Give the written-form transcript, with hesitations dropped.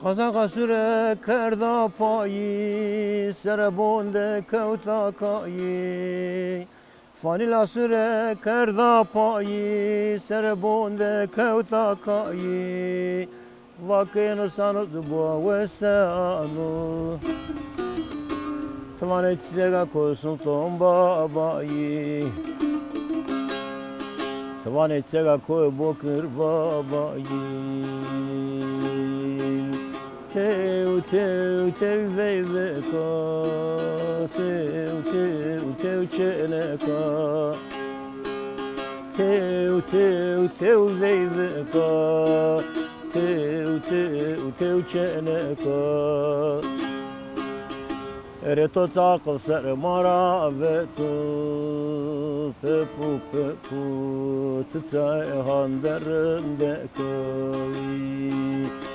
Kazaka süre kerda payı, serebonde kevta kayı. Fanila süre kerda payı, serebonde kevta kayı. Vakino sanut bu vesanu. Tmane çiçeğe koysun ton babayı. Tmane çiçeğe koy bokır babayı. Teu, teu, teu, vei veca, teu, teu, teu, çeleka. Teu, teu, teu, vei veca, teu, teu, teu, çeleka. Reto takıl ser mara vetu, pepu, pepu, tıçay handerinde koy.